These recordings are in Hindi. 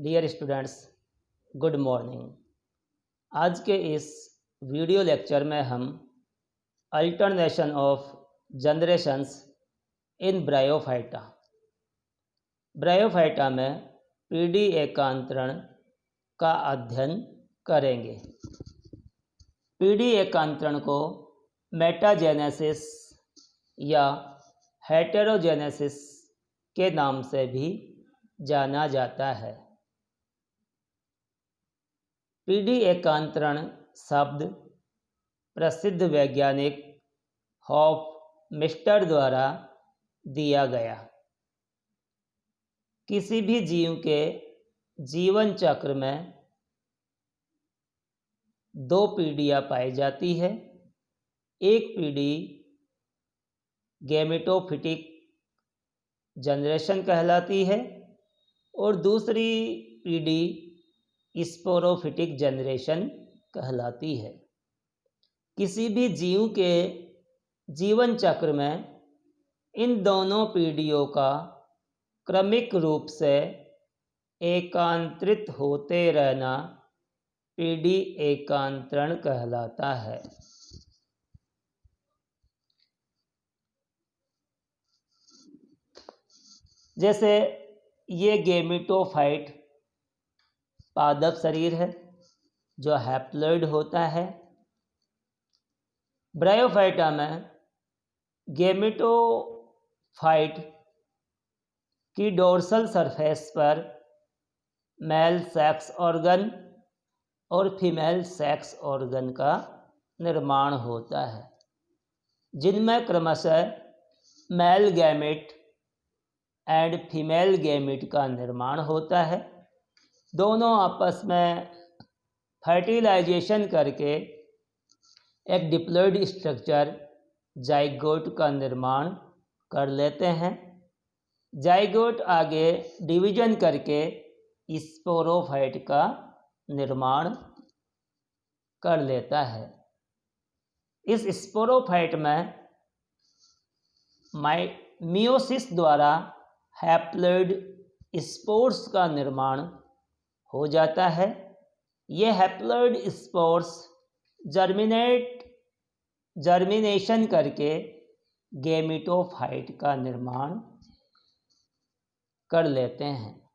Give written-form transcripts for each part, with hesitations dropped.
Dear students, good morning. आज के इस वीडियो लेक्चर में हम alternation of generations in bryophyta में पीडी एकांतरण का अध्ययन करेंगे। पीडी एकांतरण को मेटाजेनेसिस या हेटेरोजेनेसिस के नाम से भी जाना जाता है। पीडी एकांतरण शब्द प्रसिद्ध वैज्ञानिक हॉफमिस्टर द्वारा दिया गया। किसी भी जीव के जीवन चक्र में दो पीढ़ियाँ पाई जाती है। एक पीढ़ी गैमेटोफिटिक जनरेशन कहलाती है और दूसरी पीढ़ी स्पोरोफिटिक जनरेशन कहलाती है। किसी भी जीव के जीवन चक्र में इन दोनों पीढ़ियों का क्रमिक रूप से एकांतरित होते रहना पीढ़ी एकांतरण कहलाता है। जैसे ये गैमेटोफाइट पादप शरीर है जो हैप्लॉइड होता है। ब्रायोफाइटा में गैमेटोफाइट की डोर्सल सरफेस पर मेल सेक्स ऑर्गन और फीमेल सेक्स ऑर्गन का निर्माण होता है, जिनमें क्रमशः male gamete and female gamete का निर्माण होता है। दोनों आपस में फर्टिलाइजेशन करके एक डिप्लॉइड स्ट्रक्चर जाइगोट का निर्माण कर लेते हैं। जाइगोट आगे डिवीजन करके स्पोरोफाइट का निर्माण कर लेता है। इस स्पोरोफाइट में मियोसिस द्वारा हैप्लॉइड स्पोर्स का निर्माण हो जाता है। ये हैप्लॉइड स्पोर्स जर्मिनेशन करके गैमेटोफाइट का निर्माण कर लेते हैं।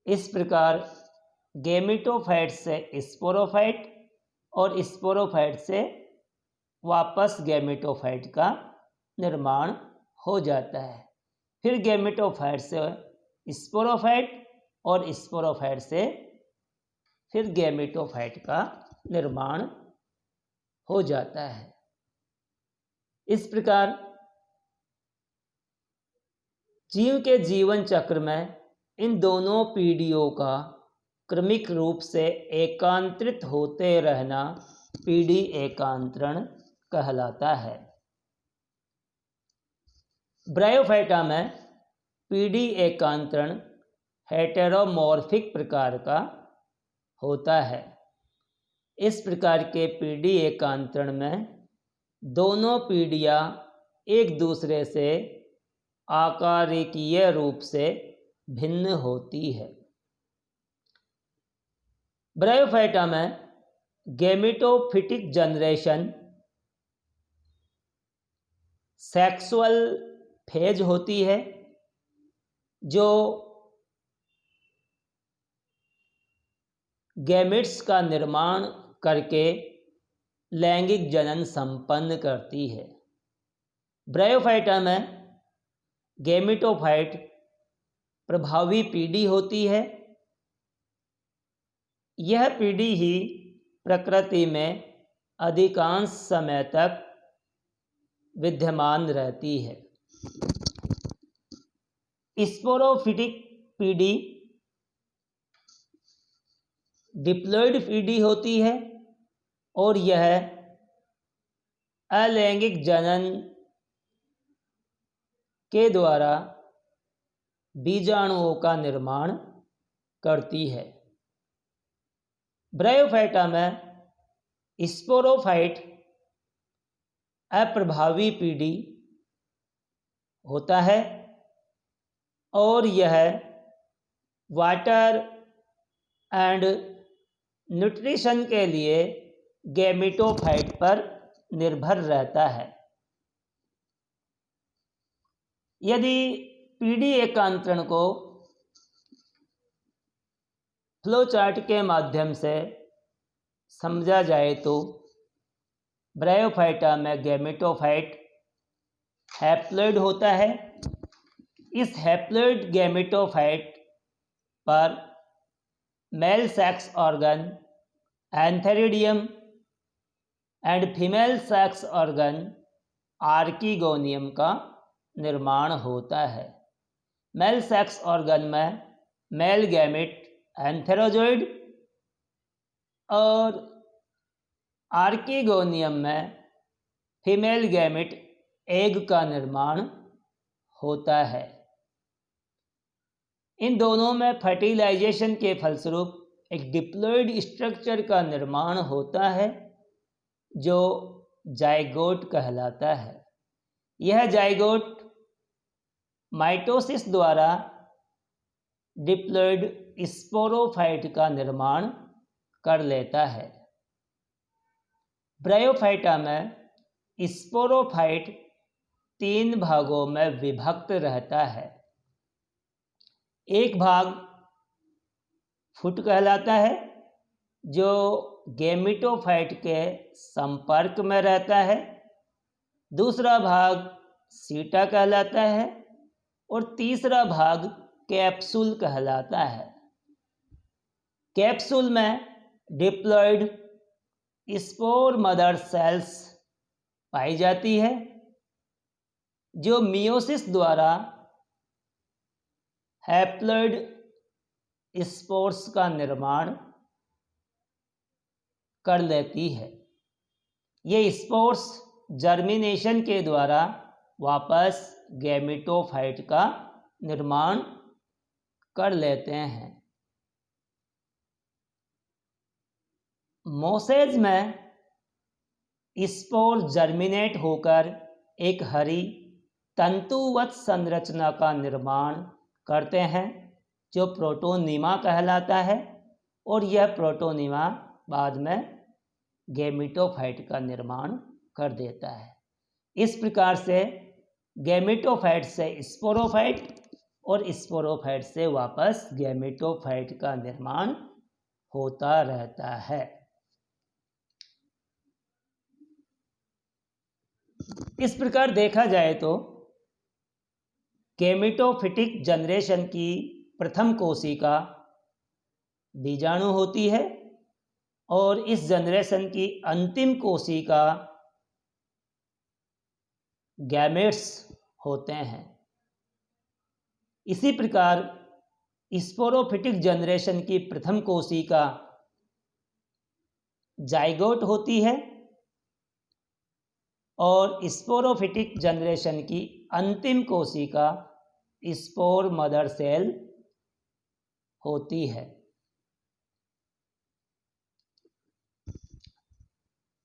इस प्रकार गैमेटोफाइट से स्पोरोफाइट और स्पोरोफाइट से वापस गैमेटोफाइट का निर्माण हो जाता है। फिर गैमेटोफाइट से स्पोरोफाइट और स्पोरोफाइट से फिर गैमेटोफाइट का निर्माण हो जाता है। इस प्रकार जीव के जीवन चक्र में इन दोनों पीढ़ियों का क्रमिक रूप से एकांतरित होते रहना पीढ़ी एकांतरण कहलाता है। ब्रायोफाइटा में पीढ़ी एकांतरण हेटेरोमॉर्फिक प्रकार का होता है। इस प्रकार के पीढ़ी एकांतरण में दोनों पीढ़ियाँ एक दूसरे से आकारिकीय रूप से भिन्न होती है। ब्रायोफाइटा में गैमेटोफिटिक जनरेशन सेक्सुअल फेज होती है, जो गैमेट्स का निर्माण करके लैंगिक जनन संपन्न करती है। ब्रायोफाइटा में गैमेटोफाइट प्रभावी पीढ़ी होती है। यह पीढ़ी ही प्रकृति में अधिकांश समय तक विद्यमान रहती है। स्पोरोफिटिक पीढ़ी डिप्लॉइड पीढ़ी होती है और यह अलैंगिक जनन के द्वारा बीजाणुओं का निर्माण करती है। ब्रायोफाइटा में स्पोरोफाइट अप्रभावी पीढ़ी होता है और यह वाटर एंड न्यूट्रिशन के लिए गैमेटोफाइट पर निर्भर रहता है। यदि पीडी एकांतरण को फ्लो चार्ट के माध्यम से समझा जाए तो ब्रायोफाइटा में गैमेटोफाइट हैप्लॉइड होता है। इस हैप्लॉइड गैमेटोफाइट पर male sex organ antheridium and female sex organ archegonium का निर्माण होता है। मेल सेक्स ऑर्गन में मेल गैमेट एंथेरोजोइड और आर्किगोनियम में फीमेल गैमेट एग का निर्माण होता है। इन दोनों में फर्टिलाइजेशन के फलस्वरूप एक डिप्लॉइड स्ट्रक्चर का निर्माण होता है जो जाइगोट कहलाता है। यह जाइगोट माइटोसिस द्वारा डिप्लॉइड स्पोरोफाइट का निर्माण कर लेता है। ब्रायोफाइटा में स्पोरोफाइट 3 भागों में विभक्त रहता है। एक भाग फुट कहलाता है जो गैमेटोफाइट के संपर्क में रहता है। दूसरा भाग सीटा कहलाता है और तीसरा भाग कैप्सूल कहलाता है। कैप्सूल में डिप्लॉइड स्पोर मदर सेल्स पाई जाती है जो मियोसिस द्वारा हैप्लॉइड स्पोर्स का निर्माण कर लेती है। ये स्पोर्स जर्मिनेशन के द्वारा वापस गैमेटोफाइट का निर्माण कर लेते हैं। मोसेज में स्पोर जर्मिनेट होकर एक हरी तंतुवत संरचना का निर्माण करते हैं जो प्रोटोनीमा कहलाता है और यह प्रोटोनीमा बाद में गैमेटोफाइट का निर्माण कर देता है। इस प्रकार से गैमेटोफाइट से स्पोरोफाइट और स्पोरोफाइट से वापस गैमेटोफाइट का निर्माण होता रहता है। इस प्रकार देखा जाए तो गैमेटोफिटिक जनरेशन की प्रथम कोशिका बीजाणु होती है और इस जनरेशन की अंतिम कोशिका गैमेट्स होते हैं। इसी प्रकार स्पोरोफिटिक जनरेशन की प्रथम कोशिका जाइगोट होती है और स्पोरोफिटिक जनरेशन की अंतिम कोशिका स्पोर मदर सेल होती है।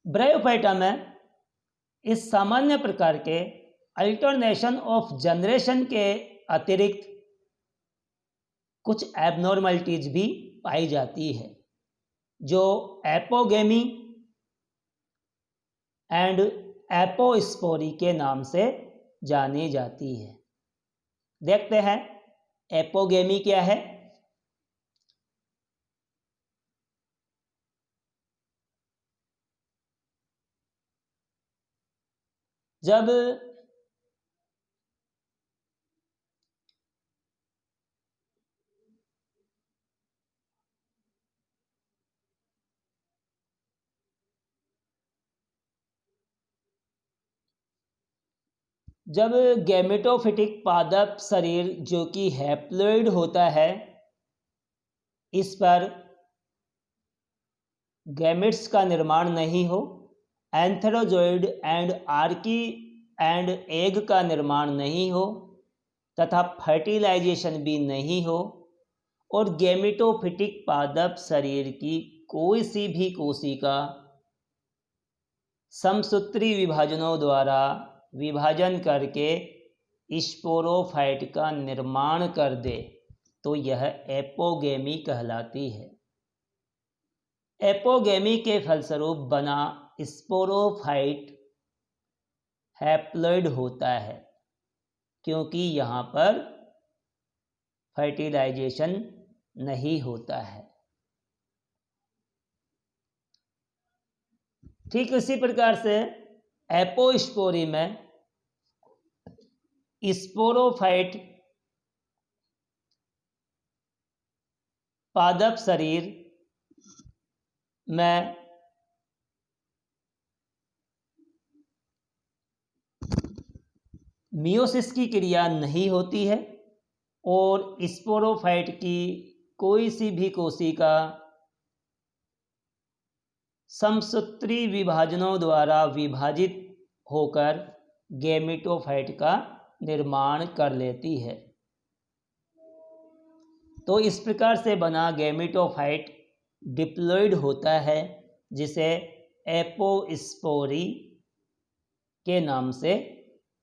ब्रायोफाइटा में इस सामान्य प्रकार के अल्टरनेशन ऑफ जनरेशन के अतिरिक्त कुछ एबनॉर्मलिटीज भी पाई जाती है जो एपोगेमी एंड एपोस्पोरी के नाम से जानी जाती है। देखते हैं एपोगेमी क्या है। जब जब गैमेटोफिटिक पादप शरीर जो कि हैप्लॉइड होता है इस पर गैमेट्स का निर्माण नहीं हो, एंथेरोजोइड एंड आर्की एंड एग का निर्माण नहीं हो तथा फर्टिलाइजेशन भी नहीं हो और गैमेटोफिटिक पादप शरीर की कोई सी भी कोशिका समसूत्री विभाजनों द्वारा विभाजन करके स्पोरोफाइट का निर्माण कर दे तो यह एपोगेमी कहलाती है। एपोगेमी के फलस्वरूप बना स्पोरोफाइट हैप्लॉइड होता है, क्योंकि यहाँ पर फर्टिलाइजेशन नहीं होता है। ठीक उसी प्रकार से एपोस्पोरी में स्पोरोफाइट पादप शरीर में मियोसिस की क्रिया नहीं होती है और स्पोरोफाइट की कोई सी भी कोशिका समसूत्री विभाजनों द्वारा विभाजित होकर गैमेटोफाइट का निर्माण कर लेती है। तो इस प्रकार से बना गैमेटोफाइट डिप्लॉइड होता है, जिसे एपोस्पोरी के नाम से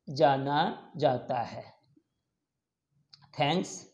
जाना जाता है। थैंक्स।